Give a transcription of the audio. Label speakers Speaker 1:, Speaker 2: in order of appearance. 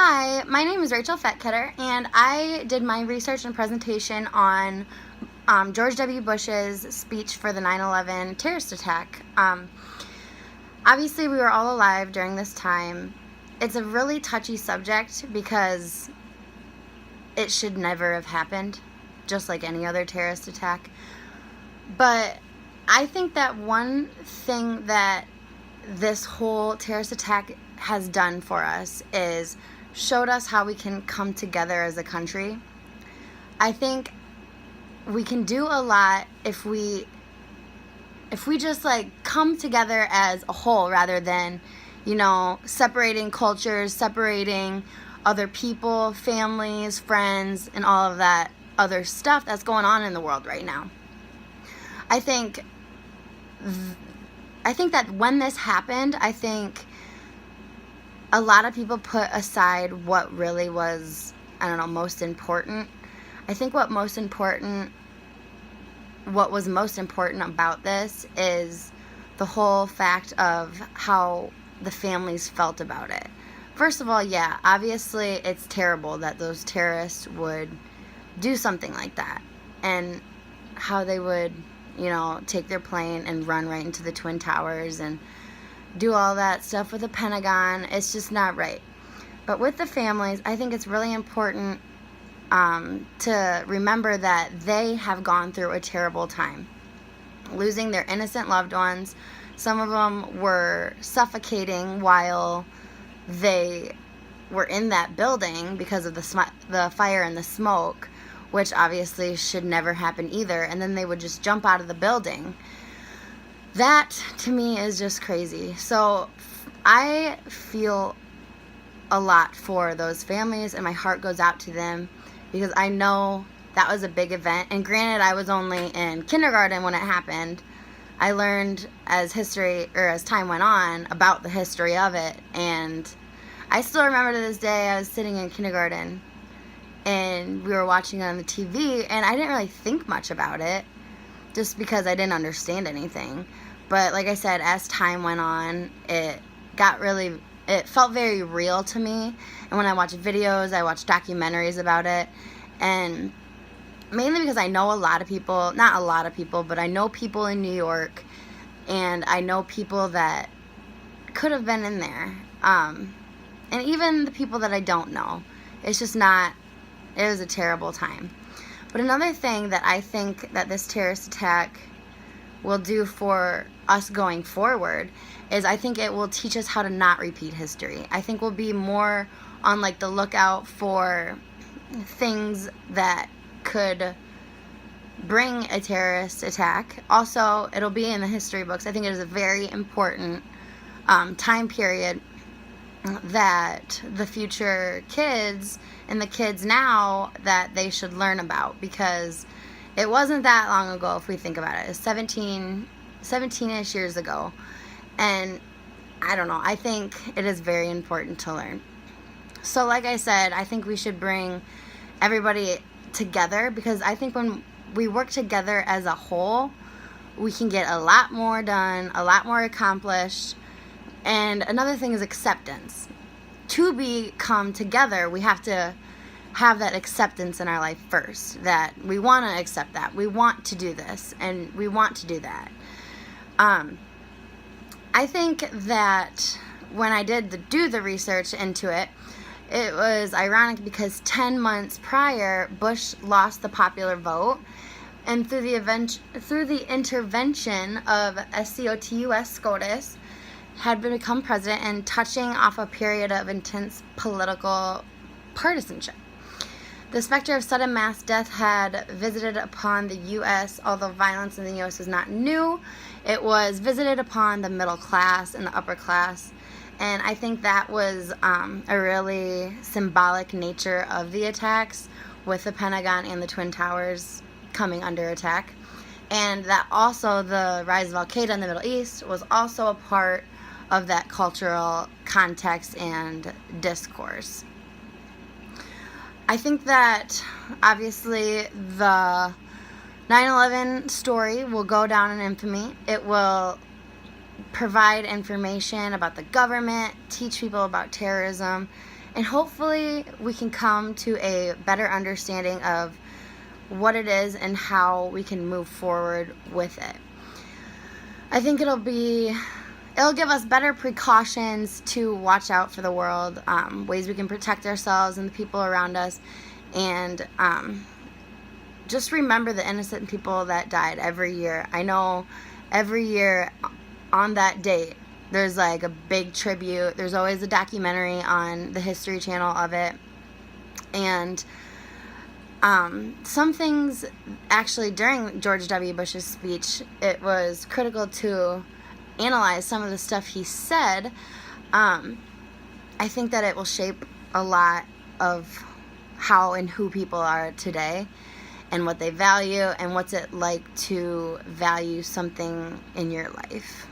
Speaker 1: Hi, my name is Rachel Fettkether, and I did my research and presentation on George W. Bush's speech for the 9/11 terrorist attack. Obviously, we were all alive during this time. It's a really touchy subject because it should never have happened, just like any other terrorist attack. But I think that one thing that this whole terrorist attack has done for us is showed us how we can come together as a country. I think we can do a lot if we just come together as a whole rather than, separating cultures, separating other people, families, friends, and all of that other stuff that's going on in the world right now. I think that when this happened, I think a lot of people put aside what really was, most important. I think what was most important about this is the whole fact of how the families felt about it. First of all, yeah, obviously it's terrible that those terrorists would do something like that, and how they would, take their plane and run right into the Twin Towers and do all that stuff with the Pentagon. It's just not right. But with the families, I think it's really important to remember that they have gone through a terrible time, losing their innocent loved ones. Some of them were suffocating while they were in that building because of the fire and the smoke, which obviously should never happen either. And then they would just jump out of the building. That, to me, is just crazy. So I feel a lot for those families, and my heart goes out to them because I know that was a big event. And granted, I was only in kindergarten when it happened. I learned as time went on about the history of it, and I still remember to this day I was sitting in kindergarten and we were watching it on the TV, and I didn't really think much about it just because I didn't understand anything. But like I said, as time went on, it felt very real to me. And when I watch videos, I watch documentaries about it. And mainly because I know not a lot of people, but I know people in New York, and I know people that could have been in there. And even the people that I don't know. It was a terrible time. But another thing that I think that this terrorist attack will do for us going forward is I think it will teach us how to not repeat history. I think we'll be more on the lookout for things that could bring a terrorist attack. Also, it'll be in the history books. I think it is a very important time period that the future kids and the kids now that they should learn about, because it wasn't that long ago if we think about it. It's 17-ish years ago. And I don't know, I think it is very important to learn. So like I said, I think we should bring everybody together, because I think when we work together as a whole, we can get a lot more done, a lot more accomplished. And another thing is acceptance. To become together, we have to have that acceptance in our life first, that we want to accept that. We want to do this, and we want to do that. I think that when I did do the research into it, it was ironic because 10 months prior, Bush lost the popular vote, and through the intervention of SCOTUS, had become president, and touching off a period of intense political partisanship. The specter of sudden mass death had visited upon the U.S., although violence in the U.S. was not new. It was visited upon the middle class and the upper class, and I think that was a really symbolic nature of the attacks, with the Pentagon and the Twin Towers coming under attack. And that also the rise of Al-Qaeda in the Middle East was also a part of that cultural context and discourse. I think that obviously the 9/11 story will go down in infamy. It will provide information about the government, teach people about terrorism, And hopefully we can come to a better understanding of what it is and how we can move forward with it. I think it'll give us better precautions to watch out for the world, ways we can protect ourselves and the people around us, and just remember the innocent people that died every year. I know every year on that date there's like a big tribute. There's always a documentary on the History Channel of it. And some things, actually, during George W. Bush's speech, it was critical to analyze some of the stuff he said. I think that it will shape a lot of how and who people are today and what they value and what's it like to value something in your life.